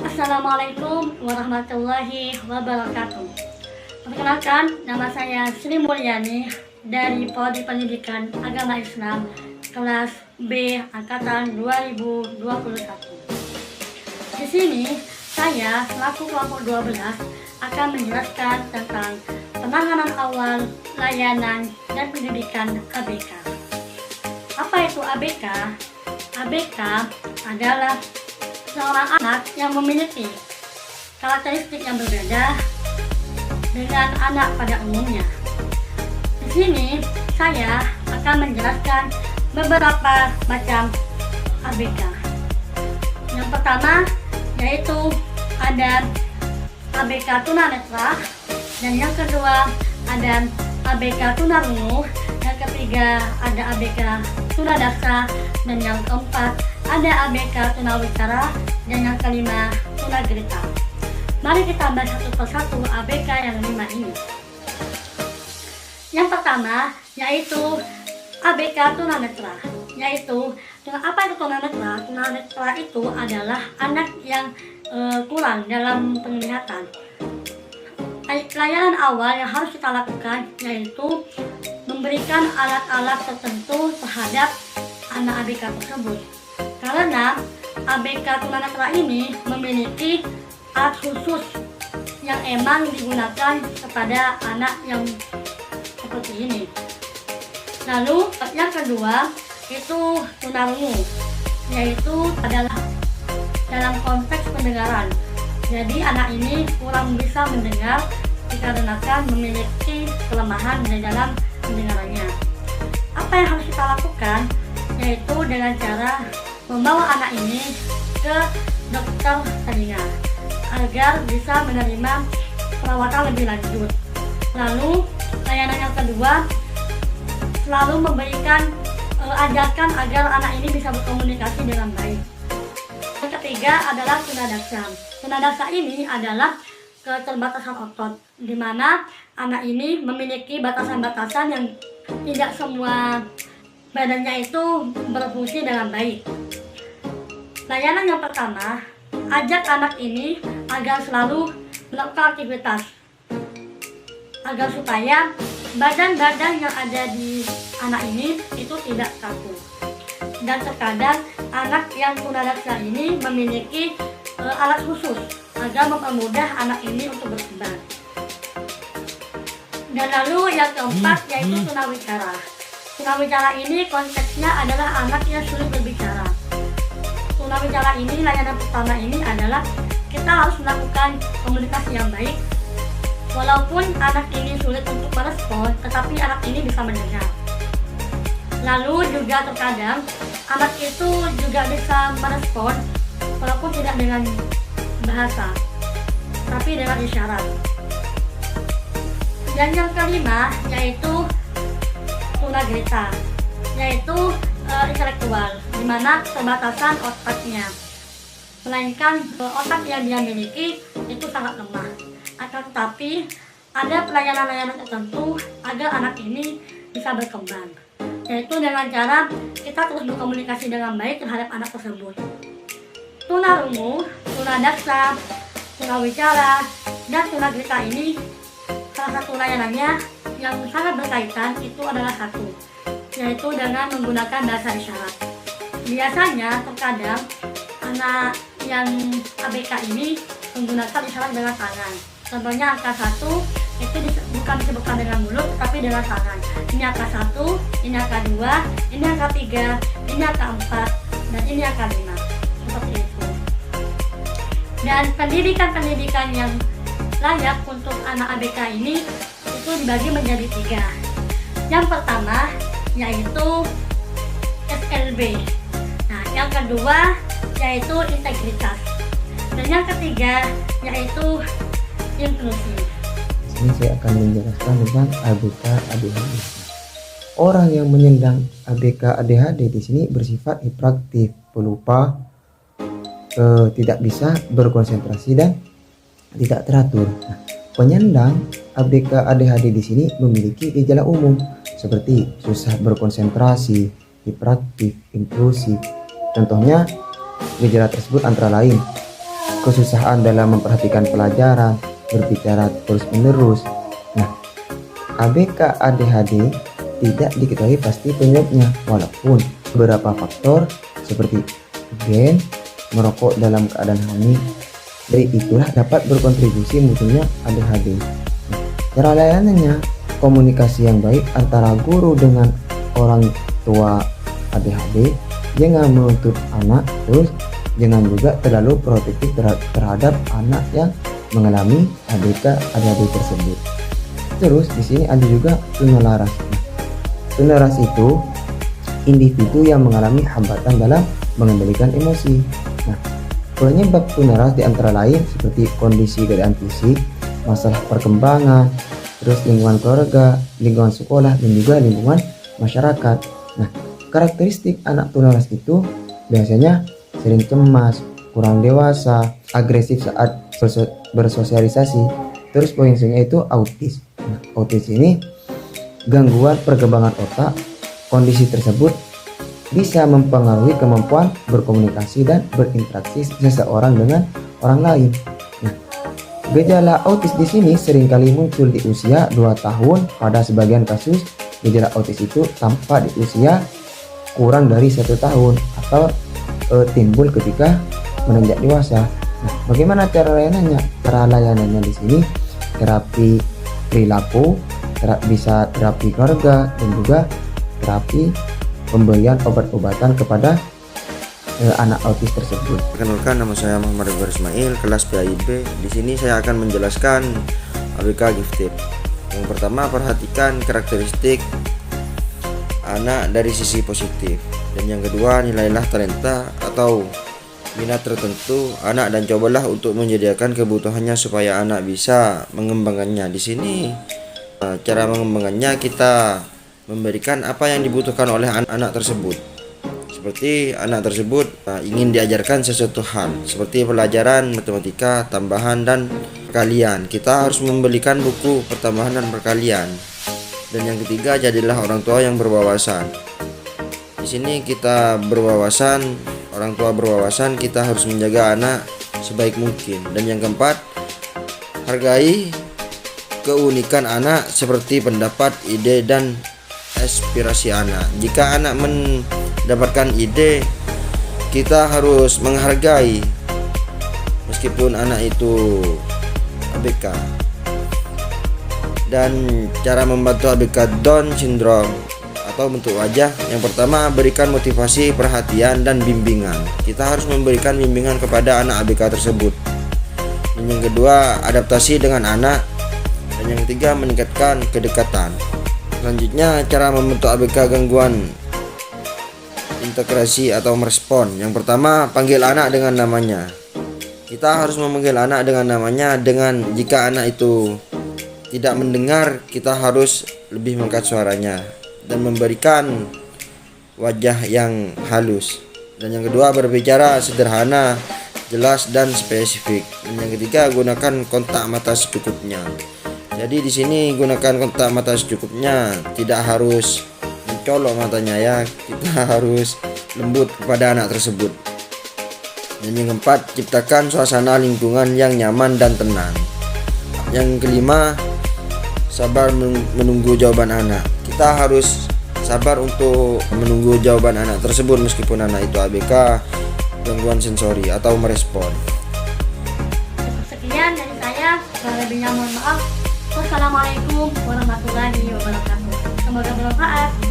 Assalamualaikum warahmatullahi wabarakatuh. Perkenalkan, nama saya Sri Mulyani dari Prodi Pendidikan Agama Islam kelas B angkatan 2021. Di sini saya selaku kelompok 12 akan menjelaskan tentang penanganan awal, layanan, dan pendidikan ABK. Apa itu ABK? ABK adalah seorang anak yang memiliki karakteristik yang berbeda dengan anak pada umumnya. Di sini saya akan menjelaskan beberapa macam ABK. Yang pertama yaitu ada ABK tunanetra, dan yang kedua ada ABK tunarungu, yang ketiga ada ABK tunadaksa, dan yang keempat ada ABK tunawicara, dan yang kelima tunagrita. Mari kita bahas satu persatu ABK yang 5 ini. Yang pertama yaitu ABK tunanetra, yaitu apa itu tunanetra? Tunanetra itu adalah anak yang kurang dalam penglihatan. Layanan awal yang harus kita lakukan yaitu memberikan alat-alat tertentu terhadap anak ABK tersebut. Karena ABK tunanetra ini memiliki alat khusus yang emang digunakan kepada anak yang seperti ini. Lalu yang kedua itu tunarungu, yaitu adalah dalam konteks pendengaran. Jadi anak ini kurang bisa mendengar dikarenakan memiliki kelemahan di dalam pendengarannya. Apa yang harus kita lakukan yaitu dengan cara membawa anak ini ke dokter telinga agar bisa menerima perawatan lebih lanjut. Lalu layanan yang kedua selalu memberikan ajarkan agar anak ini bisa berkomunikasi dengan baik. Yang ketiga adalah tunadaksa. Tunadaksa ini adalah keterbatasan otot, di mana anak ini memiliki batasan-batasan yang tidak semua badannya itu berfungsi dengan baik. Layanan yang pertama, ajak anak ini agar selalu melakukan aktivitas agar supaya badan-badan yang ada di anak ini itu tidak kaku. Dan terkadang anak yang tunadaksa ini memiliki alat khusus agar mempermudah anak ini untuk berkembang. Dan lalu yang keempat yaitu tunawicara. Tunawicara ini konteksnya adalah anak yang sulit berbicara. Tunawicara ini, layanan pertama ini adalah kita harus melakukan komunikasi yang baik. Walaupun anak ini sulit untuk merespon, tetapi anak ini bisa mendengar. Lalu juga terkadang anak itu juga bisa merespon walaupun tidak dengan bahasa, tapi dengan isyarat. Dan yang kelima yaitu tunagrita, yaitu intelektual, di mana keterbatasan otaknya, melainkan otak yang dia miliki itu sangat lemah. Akan tetapi ada pelayanan-layanan tertentu agar anak ini bisa berkembang, yaitu dengan cara kita terus berkomunikasi dengan baik terhadap anak tersebut. Tunarungu, tunadaksa, tunawicara, dan tunagrita ini salah satu layanannya yang sangat berkaitan itu adalah satu, yaitu dengan menggunakan bahasa isyarat. Biasanya terkadang anak yang ABK ini menggunakan isyarat dengan tangan. Contohnya angka 1 itu bukan disebutkan dengan mulut tapi dengan tangan. Ini angka 1, ini angka 2, ini angka 3, ini angka 4, dan ini angka 5. Seperti itu. Dan pendidikan-pendidikan yang layak untuk anak ABK ini itu dibagi menjadi 3. Yang pertama yaitu SLB. Nah, yang kedua yaitu integritas. Dan yang ketiga yaitu inklusi. Sini saya akan menjelaskan tentang ABK ADHD. Orang yang menyandang ABK ADHD di sini bersifat hiperaktif, pelupa, tidak bisa berkonsentrasi dan tidak teratur. Nah, penyandang ABK ADHD di sini memiliki gejala umum seperti susah berkonsentrasi, hiperaktif, impulsif. Contohnya Gejala tersebut antara lain kesusahan dalam memperhatikan pelajaran, berbicara terus-menerus. Nah, ABK ADHD tidak diketahui pasti penyebabnya, walaupun beberapa faktor seperti gen, merokok dalam keadaan hamil, dari itulah dapat berkontribusi munculnya ADHD. Cara layanannya, komunikasi yang baik antara guru dengan orang tua ADHD, jangan menuntut anak, terus jangan juga terlalu protektif terhadap anak yang mengalami ABK ADHD tersebut. Terus di sini ada juga tunelaras. Tunelaras itu individu yang mengalami hambatan dalam mengendalikan emosi. Nah, penyebab tunelaras diantara lain seperti kondisi keadaan fisik, masalah perkembangan, terus lingkungan keluarga, lingkungan sekolah, dan juga lingkungan masyarakat. Nah, karakteristik anak tunelaras itu biasanya sering cemas, kurang dewasa, agresif saat bersosialisasi. Terus poin selanjutnya itu autis. Nah, autis ini gangguan perkembangan otak. Kondisi tersebut bisa mempengaruhi kemampuan berkomunikasi dan berinteraksi seseorang dengan orang lain. Nah, gejala autis di sini seringkali muncul di usia 2 tahun. Pada sebagian kasus, gejala autis itu tampak di usia kurang dari 1 tahun atau timbul ketika menginjak dewasa. Nah, bagaimana cara layanannya? Cara layanannya di sini terapi perilaku, bisa terapi keluarga, dan juga terapi pemberian obat-obatan kepada anak autis tersebut. Perkenalkan, nama saya Muhammad Iqbal Ismail, kelas PAIB. Di sini saya akan menjelaskan ABK gifted. Yang pertama, perhatikan karakteristik anak dari sisi positif. Dan yang kedua, nilailah talenta atau minat tertentu anak dan cobalah untuk menyediakan kebutuhannya supaya anak bisa mengembangkannya. Di sini cara mengembangkannya, kita memberikan apa yang dibutuhkan oleh anak tersebut. Seperti anak tersebut ingin diajarkan sesuatu hal seperti pelajaran matematika tambahan dan perkalian, kita harus membelikan buku pertambahan dan perkalian. Dan yang ketiga, jadilah orang tua yang berwawasan. Di sini kita berwawasan, orang tua berwawasan, kita harus menjaga anak sebaik mungkin. Dan yang keempat, hargai keunikan anak seperti pendapat, ide, dan aspirasi anak. Jika anak mendapatkan ide, kita harus menghargai meskipun anak itu ABK. Dan cara membantu ABK Down syndrome atau bentuk wajah, yang pertama, berikan motivasi, perhatian, dan bimbingan. Kita harus memberikan bimbingan kepada anak ABK tersebut. Dan yang kedua, adaptasi dengan anak. Dan yang ketiga, meningkatkan kedekatan. Selanjutnya, cara membentuk ABK gangguan integrasi atau merespon. Yang pertama, panggil anak dengan namanya. Kita harus memanggil anak dengan namanya. Jika anak itu tidak mendengar, kita harus lebih mengangkat suaranya dan memberikan wajah yang halus. Dan yang kedua, berbicara sederhana, jelas, dan spesifik. Dan yang ketiga, gunakan kontak mata secukupnya. Jadi di sini gunakan kontak mata secukupnya, tidak harus mencolok matanya ya. Kita harus lembut kepada anak tersebut. Dan yang keempat, ciptakan suasana lingkungan yang nyaman dan tenang. Yang kelima, sabar menunggu jawaban anak. Kita harus sabar untuk menunggu jawaban anak tersebut meskipun anak itu ABK gangguan sensori atau merespon. Sekian dari saya, lebihnya mohon maaf. Wassalamualaikum warahmatullahi wabarakatuh. Semoga bermanfaat.